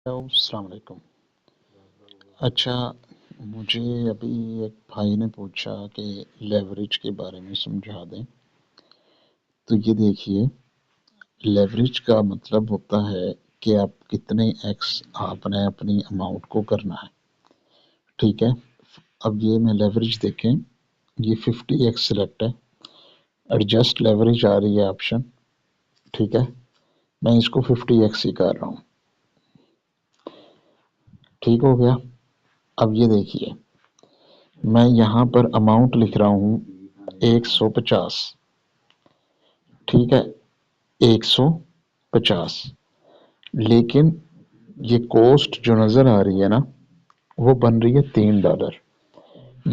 السلام علیکم۔ اچھا، مجھے ابھی ایک بھائی نے پوچھا کہ لیوریج کے بارے میں سمجھا دیں۔ تو یہ دیکھیے، لیوریج کا مطلب ہوتا ہے کہ آپ کتنے ایکس آپ نے اپنی اماؤنٹ کو کرنا ہے، ٹھیک ہے۔ اب یہ میں لیوریج دیکھیں، یہ 50 ایکس سلیکٹ ہے، ایڈجسٹ لیوریج آ رہی ہے آپشن، ٹھیک ہے۔ میں اس کو 50 ایکس ہی کر رہا ہوں، ٹھیک ہو گیا۔ اب یہ دیکھیے، میں یہاں پر اماؤنٹ لکھ رہا ہوں 150، ٹھیک ہے، 150، لیکن یہ کوسٹ جو نظر آ رہی ہے نا، وہ بن رہی ہے $3،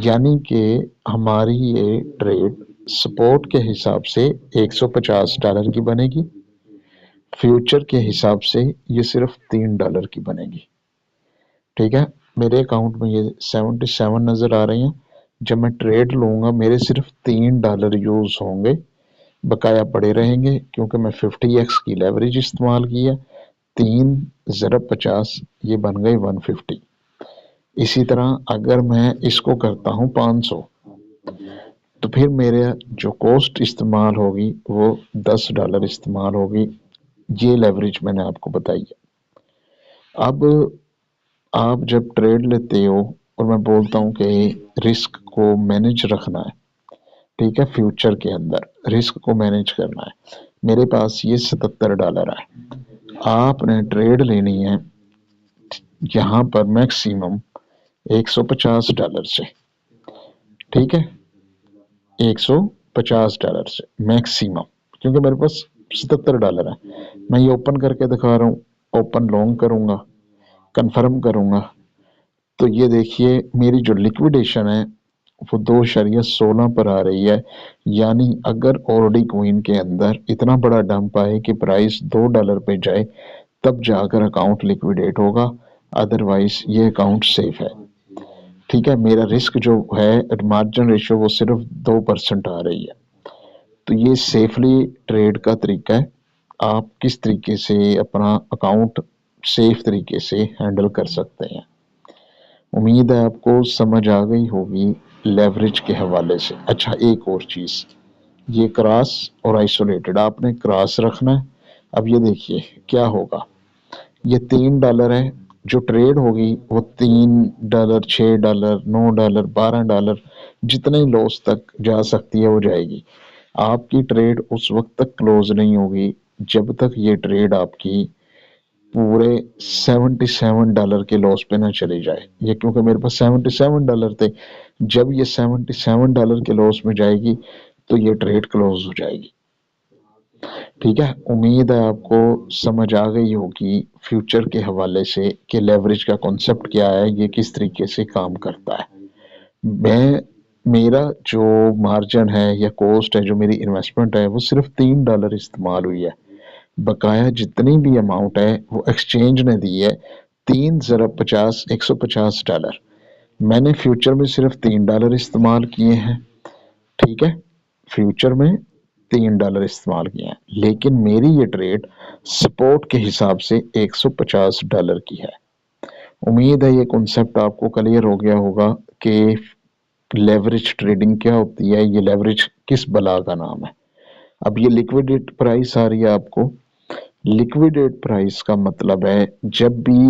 یعنی کہ ہماری یہ ٹریڈ سپورٹ کے حساب سے $150 کی بنے گی، فیوچر کے حساب سے یہ صرف $3 کی بنے گی، ٹھیک ہے۔ میرے اکاؤنٹ میں یہ 77 نظر آ رہے ہیں۔ جب میں ٹریڈ لوں گا میرے صرف $3 یوز ہوں گے، بقایا پڑے رہیں گے، کیونکہ میں 50 ایکس کی لیوریج استعمال کی ہے۔ 3 ضرب 50 یہ بن گئے 150۔ اسی طرح اگر میں اس کو کرتا ہوں 500، تو پھر میرے جو کوسٹ استعمال ہوگی وہ $10 استعمال ہوگی۔ یہ لیوریج میں نے آپ کو بتائی ہے۔ اب آپ جب ٹریڈ لیتے ہو اور میں بولتا ہوں کہ رسک کو مینیج رکھنا ہے، ٹھیک ہے، فیوچر کے اندر رسک کو مینیج کرنا ہے، میرے پاس یہ $77 ہے، آپ نے ٹریڈ لینی ہے یہاں پر میکسیمم $150 سے، ٹھیک ہے، $150 سے میکسیمم، کیونکہ میرے پاس $77 ہے۔ میں یہ اوپن کر کے دکھا رہا ہوں، اوپن لانگ کروں گا، کنفرم کروں گا، تو یہ دیکھیے میری جو لیکویڈیشن ہے وہ 2.16 پر آ رہی ہے، یعنی اگر اوردی کوئن کے اندر اتنا بڑا ڈمپ آئے کہ پرائس $2 پہ جائے تب جا کر اکاؤنٹ لیکویڈیٹ ہوگا، ادروائز یہ اکاؤنٹ سیف ہے، ٹھیک ہے۔ میرا رسک جو ہے مارجن ریشو وہ صرف 2% آ رہی ہے۔ تو یہ سیفلی ٹریڈ کا طریقہ ہے، آپ کس طریقے سے اپنا اکاؤنٹ سیف طریقے سے ہینڈل کر سکتے ہیں۔ امید ہے آپ کو سمجھ آ گئی ہوگی لیوریج کے حوالے سے۔ اچھا، ایک اور چیز، یہ کراس اور آئسولیٹڈ آپ نے کراس رکھنا ہے۔ اب یہ دیکھیے کیا ہوگا، یہ $3 ہے، جو ٹریڈ ہوگی وہ $3، $6، $9، $12، جتنے لوس تک جا سکتی ہے وہ جائے گی۔ آپ کی ٹریڈ اس وقت تک کلوز نہیں ہوگی جب تک یہ ٹریڈ آپ کی پورے $77 کے لاس پہ نہ چلی جائے۔ یہ کیونکہ میرے پاس $77 تھے، جب یہ $77 کے لاس میں جائے گی تو یہ ٹریڈ کلوز ہو جائے گی، ٹھیک ہے۔ امید ہے آپ کو سمجھ آ گئی ہوگی فیوچر کے حوالے سے کہ لیوریج کا کانسیپٹ کیا ہے، یہ کس طریقے سے کام کرتا ہے۔ میرا جو مارجن ہے یا کوسٹ ہے، جو میری انویسٹمنٹ ہے، وہ صرف $3 استعمال ہوئی ہے، بقایا جتنی بھی اماؤنٹ ہے وہ ایکسچینج نے دی ہے 3 ضرب 50 $150۔ میں نے فیوچر میں صرف $3 استعمال کیے ہیں، ٹھیک ہے، فیوچر میں $3 استعمال کیے ہیں، لیکن میری یہ ٹریڈ سپورٹ کے حساب سے $150 کی ہے۔ امید ہے یہ کنسپٹ آپ کو کلیئر ہو گیا ہوگا کہ لیوریج ٹریڈنگ کیا ہوتی ہے، یہ لیوریج کس بلا کا نام ہے۔ اب یہ لیکویڈیٹ پرائس آ رہی ہے آپ کو، لیکویڈیٹ پرائس کا مطلب ہے جب بھی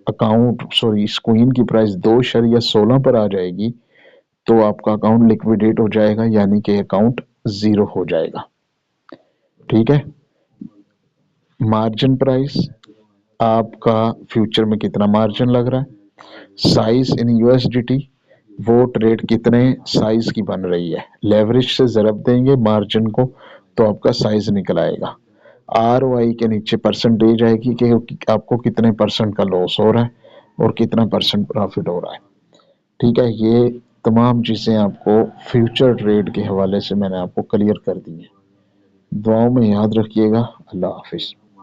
اس کوئن کی پرائس 2.16 پر آ جائے گی تو آپ کا اکاؤنٹ لیکویڈیٹ ہو جائے گا، یعنی کہ اکاؤنٹ زیرو ہو جائے گا، ٹھیک ہے۔ مارجن پرائس آپ کا فیوچر میں کتنا مارجن لگ رہا ہے، سائز ان USDT، وہ ٹریڈ کتنے سائز کی بن رہی ہے، لیوریج سے ضرب دیں گے مارجن کو تو آپ کا سائز نکل آئے گا۔ ROI کے نیچے پرسنٹیج آئے گی کہ آپ کو کتنے % کا لاس ہو رہا ہے اور کتنا % پرافٹ ہو رہا ہے، ٹھیک ہے۔ یہ تمام چیزیں آپ کو فیوچر ٹریڈ کے حوالے سے میں نے آپ کو کلیئر کر دی ہیں۔ دعاؤں میں یاد رکھیے گا۔ اللہ حافظ۔